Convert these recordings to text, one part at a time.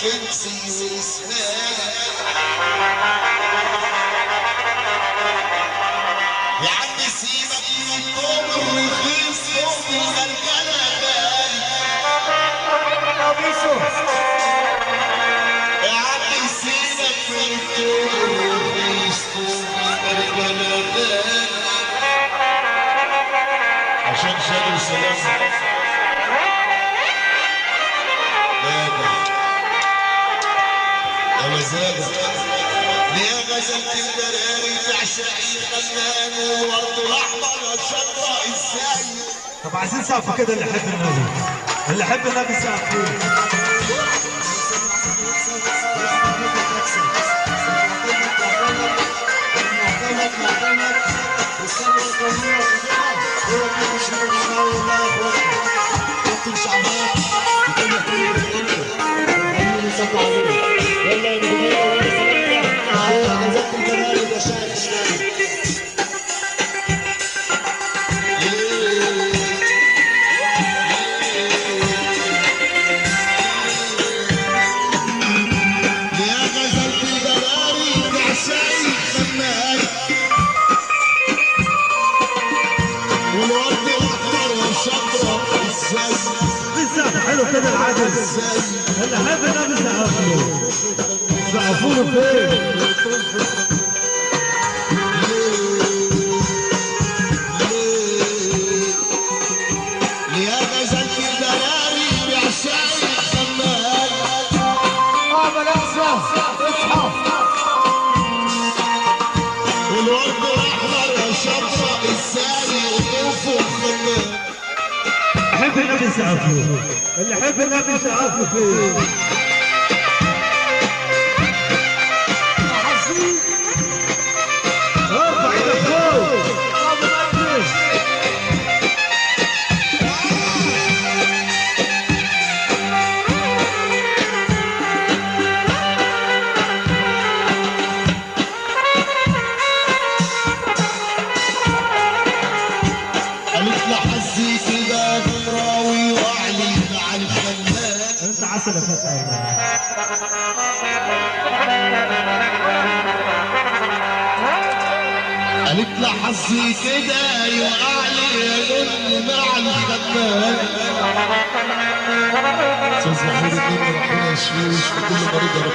كنسي واسنان يا عم سيبك من الطوب الرخيص فوق المرجله غالي يا عم سيبك من الطوب الرخيص فوق المرجله غالي عشان شادي وسلام يا مزاجك ليه غزلت البراري تعشقي خلان وورد الاحمر شطه ازاي. طب عايزين سقف كده اللي يحب النبي، اللي يحب النبي سقف فيه. حلو كده العادل اللي حب النبي سقفوا سقفوا له فين؟ يا غزلت البراري بعشاق الخمال بلاصه اصحى والورد الاحمر شطه ازاي وقفوا الخمال. حب النبي سقفوا اللي حب النبي سقفوا فين؟ ارفع ايدك فوق قالت له حظي كده غمراوي واعلي مع الفنان. انت عسل يا فتحي. قالت له حظي كده يوقعلي يدل مع الفنان. استاذ محمود الدين ربنا يشفيه ويشفي كل مريض يا رب.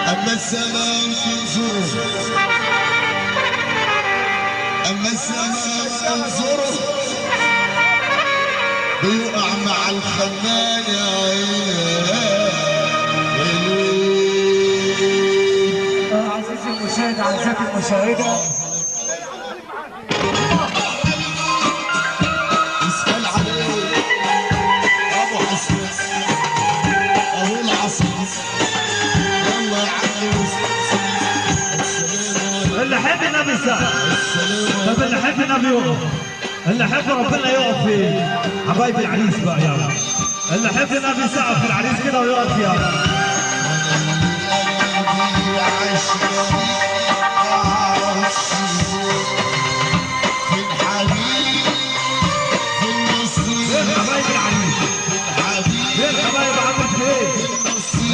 أما الزمان تنظره أما الزمان تنظره بيوقع مع الخنان يا عيني. عزيزي المشاهد عزيزتي المشاهدة اسأل عليه أبو حسن أبو العصر يلا يا عم اللي حب النبي سقف. طب اللي حب النبي يقف، اللي حب ربنا يقف فيه حبايب العريس بقى يلا. اللي حب النبي سقف في العريس كده ويقف يلا.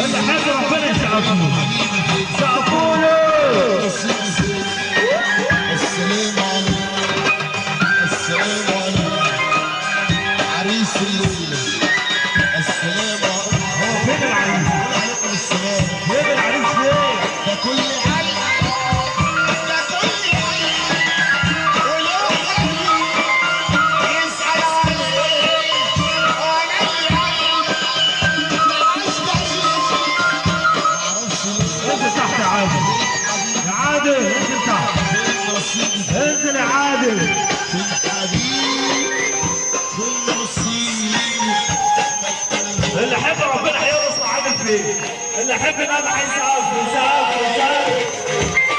اللي حب ربنا يسقفوا سقفوا له. السلام عليكم السلام عليكم عريس الليله. السلام عليكم. هو فين العريس؟ وعليكم السلام. فين العريس فين؟ ده كل علم ده كل علم ولو خلي يسأل عليه وانا العلم ما عاش معرفش ليه. انزل تحت يا عادل. يا عادل انزل تحت. انزل يا عادل. في الحبيب في المصيب. اللي حب ربنا هيرقص مع عادل فين؟ اللي حب النبي هيسقف يسقف يسقف.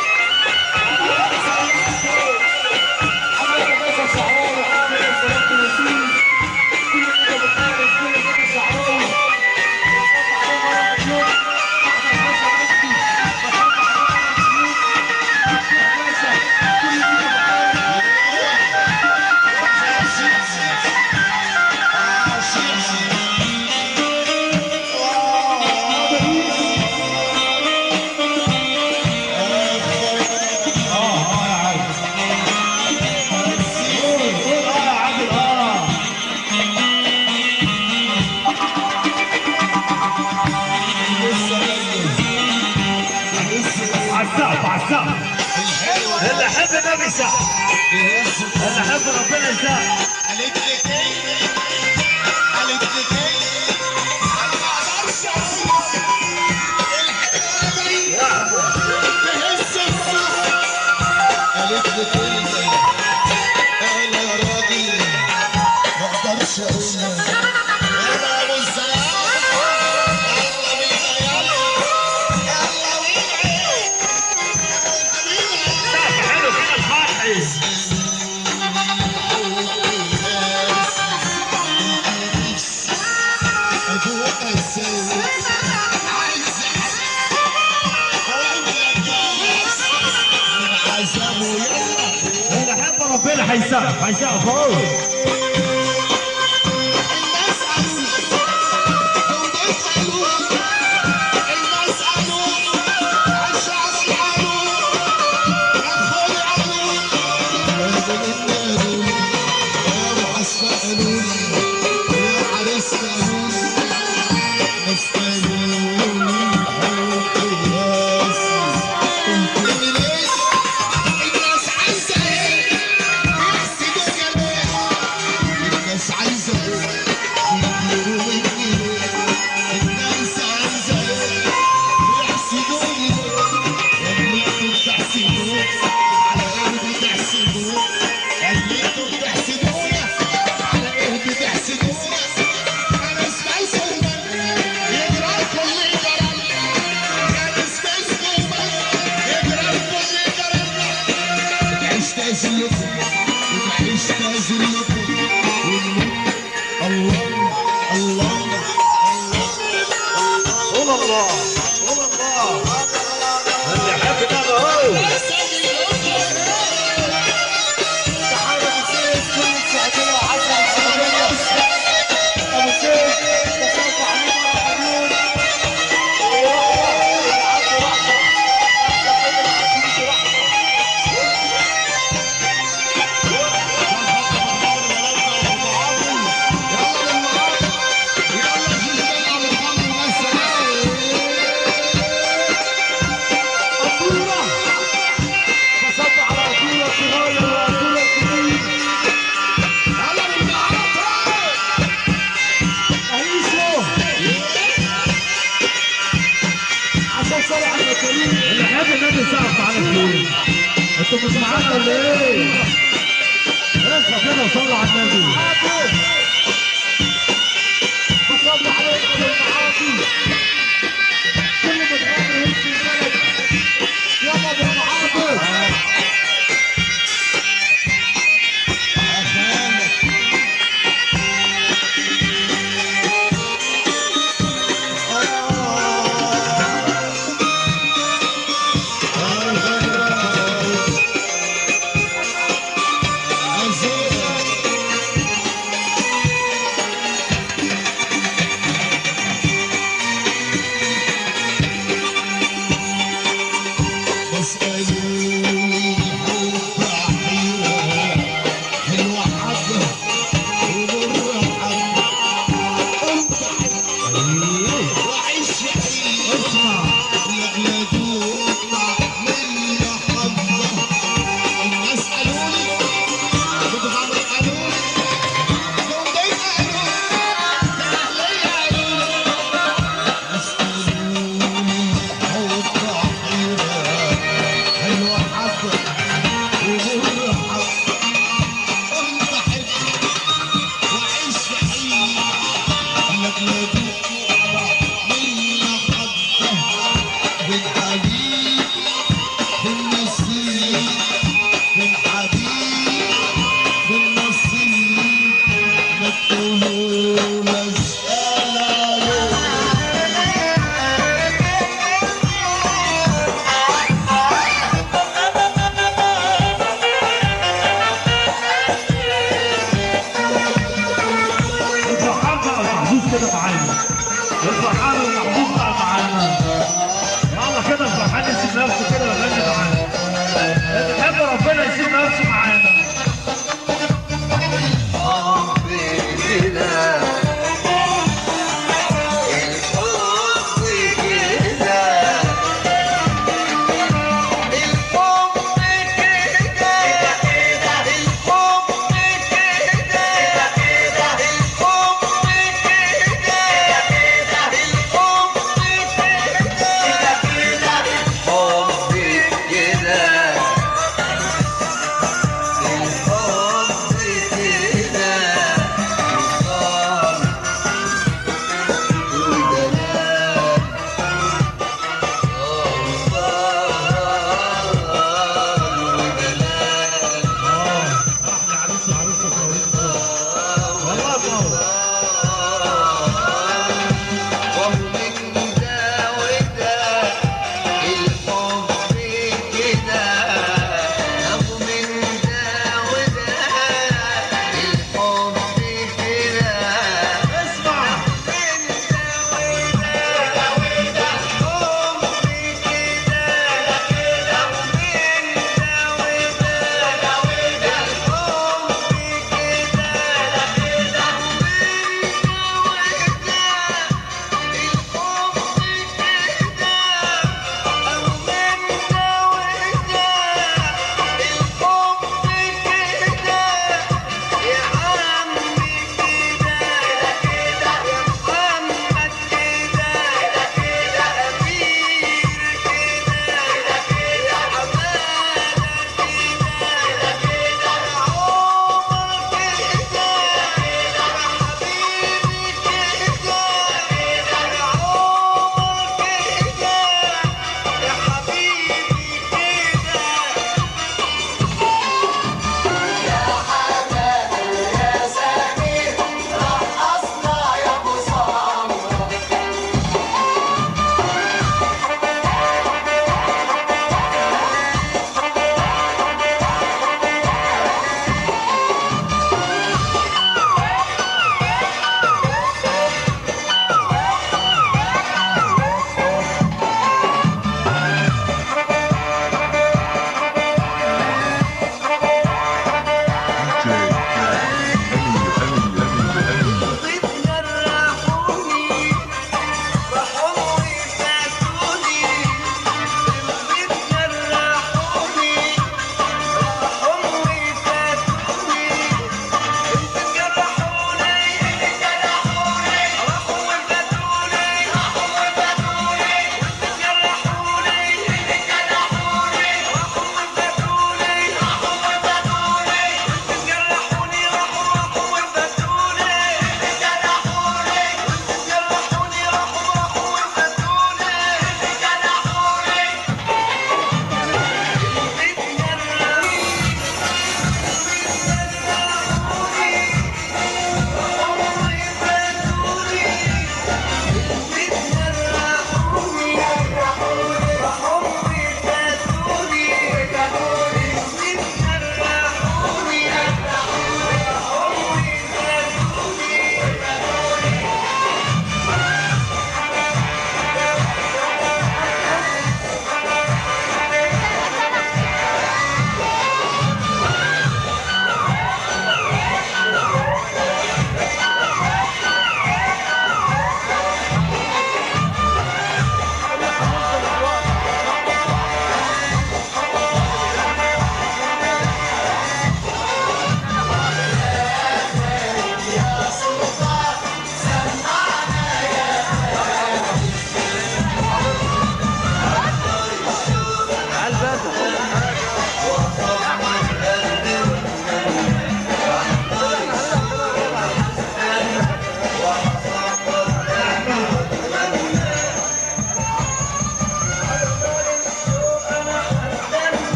النبي يسقف. اللي حب ربنا يسقف. قالت لك ايه؟ قالت لك ايه؟ انا ما اقدرش اقول الحكايه دي تهز الصخر. قالت لك ايه؟ انا يا راجل ما اقدرش اقول انا ابو الزيارة. يلا بينا يلا يلا بينا. سقف حلو كده الفرحي. اللي حب ربنا هيسقف هيسقف اهو. اللي حب النبي يسقف معانا فين؟ انتوا مش معانا ولا ايه؟ ارفع كده وصلوا على النبي. بصلي عليكم بالمعاصي كل متغامر يمشي البلد. يلا بالمعاصي. كده معانا الفرحان المحبوب